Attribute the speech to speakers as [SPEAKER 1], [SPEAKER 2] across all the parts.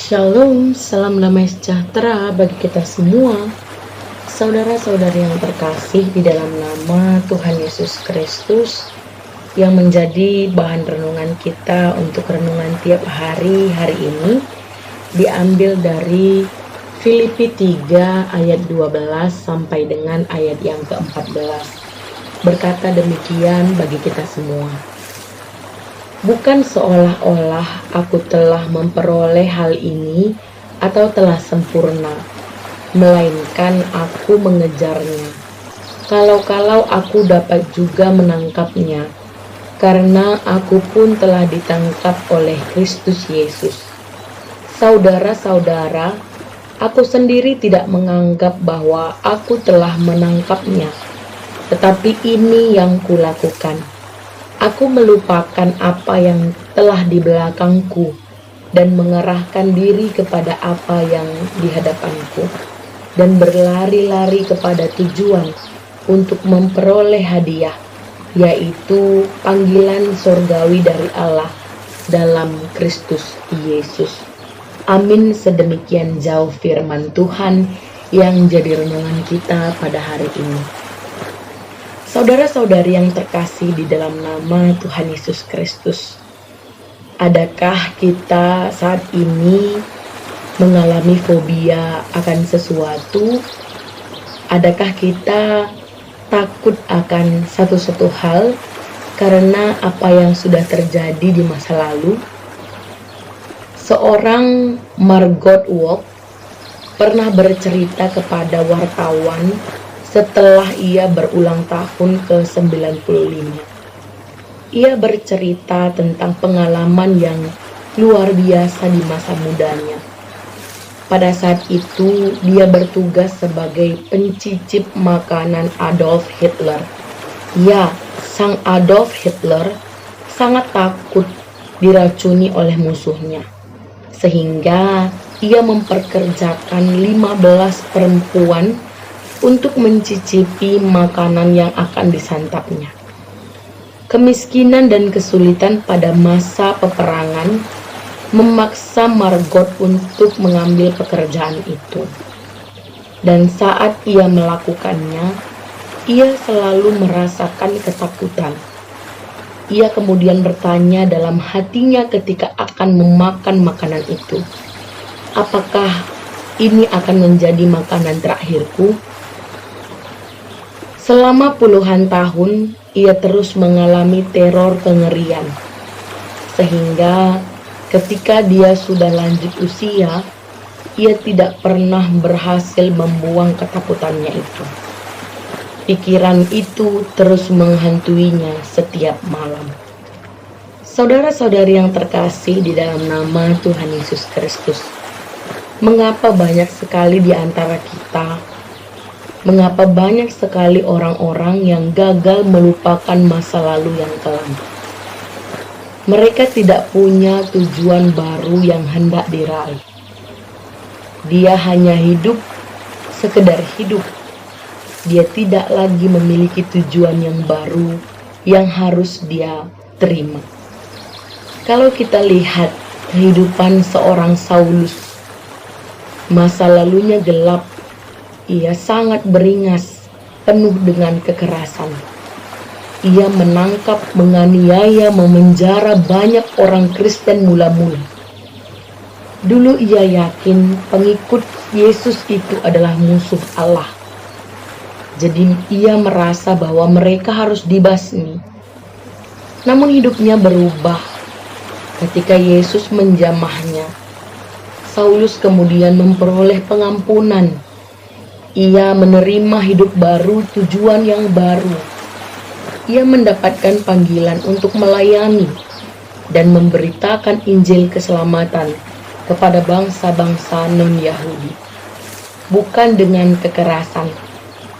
[SPEAKER 1] Shalom, salam damai sejahtera bagi kita semua. Saudara-saudari yang terkasih di dalam nama Tuhan Yesus Kristus, yang menjadi bahan renungan kita untuk renungan tiap hari ini, diambil dari Filipi 3 ayat 12 sampai dengan ayat yang ke-14. Berkata demikian bagi kita semua. Bukan seolah-olah aku telah memperoleh hal ini atau telah sempurna, melainkan aku mengejarnya. Kalau-kalau aku dapat juga menangkapnya, karena aku pun telah ditangkap oleh Kristus Yesus. Saudara-saudara, aku sendiri tidak menganggap bahwa aku telah menangkapnya, tetapi ini yang kulakukan. Aku melupakan apa yang telah di belakangku dan mengerahkan diri kepada apa yang di hadapanku dan berlari-lari kepada tujuan untuk memperoleh hadiah, yaitu panggilan sorgawi dari Allah dalam Kristus Yesus. Amin. Sedemikian jauh firman Tuhan yang jadi renungan kita pada hari ini. Saudara-saudari yang terkasih di dalam nama Tuhan Yesus Kristus, adakah kita saat ini mengalami fobia akan sesuatu? Adakah kita takut akan satu hal karena apa yang sudah terjadi di masa lalu? Seorang Margot Walk pernah bercerita kepada wartawan setelah ia berulang tahun ke-95. Ia bercerita tentang pengalaman yang luar biasa di masa mudanya. Pada saat itu, dia bertugas sebagai pencicip makanan Adolf Hitler. Ya, sang Adolf Hitler sangat takut diracuni oleh musuhnya, sehingga ia memperkerjakan 15 perempuan untuk mencicipi makanan yang akan disantapnya. Kemiskinan dan kesulitan pada masa peperangan memaksa Margot untuk mengambil pekerjaan itu. Dan saat ia melakukannya, ia selalu merasakan ketakutan. Ia kemudian bertanya dalam hatinya ketika akan memakan makanan itu, apakah ini akan menjadi makanan terakhirku? Selama puluhan tahun, ia terus mengalami teror kengerian. Sehingga ketika dia sudah lanjut usia, ia tidak pernah berhasil membuang ketakutannya itu. Pikiran itu terus menghantuinya setiap malam. Saudara-saudari yang terkasih di dalam nama Tuhan Yesus Kristus, mengapa banyak sekali di antara kita, mengapa banyak sekali orang-orang yang gagal melupakan masa lalu yang kelam? Mereka tidak punya tujuan baru yang hendak diraih. Dia hanya hidup, sekedar hidup. Dia tidak lagi memiliki tujuan yang baru yang harus dia terima. Kalau kita lihat kehidupan seorang Saulus, masa lalunya gelap. Ia sangat beringas, penuh dengan kekerasan. Ia menangkap, menganiaya, memenjara banyak orang Kristen mula-mula. Dulu ia yakin pengikut Yesus itu adalah musuh Allah. Jadi ia merasa bahwa mereka harus dibasmi. Namun hidupnya berubah ketika Yesus menjamahnya. Saulus kemudian memperoleh pengampunan. Ia menerima hidup baru, tujuan yang baru. Ia mendapatkan panggilan untuk melayani dan memberitakan Injil keselamatan kepada bangsa-bangsa non-Yahudi. Bukan dengan kekerasan,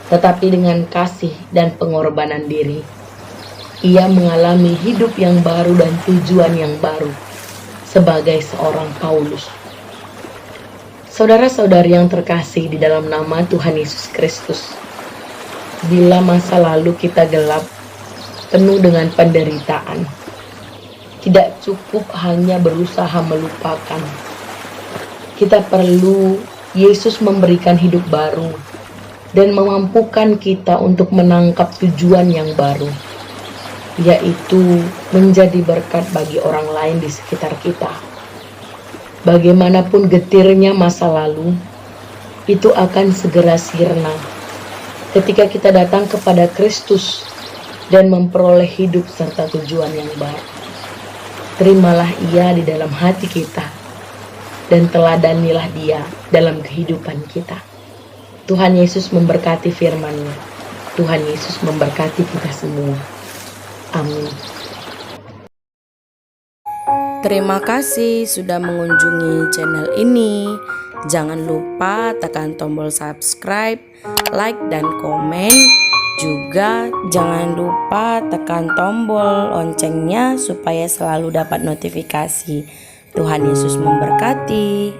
[SPEAKER 1] tetapi dengan kasih dan pengorbanan diri. Ia mengalami hidup yang baru dan tujuan yang baru sebagai seorang Paulus. Saudara-saudari yang terkasih di dalam nama Tuhan Yesus Kristus, bila masa lalu kita gelap, penuh dengan penderitaan, tidak cukup hanya berusaha melupakan, Kita perlu Yesus memberikan hidup baru dan memampukan kita untuk menangkap tujuan yang baru, yaitu menjadi berkat bagi orang lain di sekitar kita. Bagaimanapun getirnya masa lalu, itu akan segera sirna ketika kita datang kepada Kristus dan memperoleh hidup serta tujuan yang baru. Terimalah Ia di dalam hati kita dan teladanilah Dia dalam kehidupan kita. Tuhan Yesus memberkati firman-Nya. Tuhan Yesus memberkati kita semua. Amin.
[SPEAKER 2] Terima kasih sudah mengunjungi channel ini. Jangan lupa tekan tombol subscribe, like, dan komen. Juga jangan lupa tekan tombol loncengnya supaya selalu dapat notifikasi. Tuhan Yesus memberkati.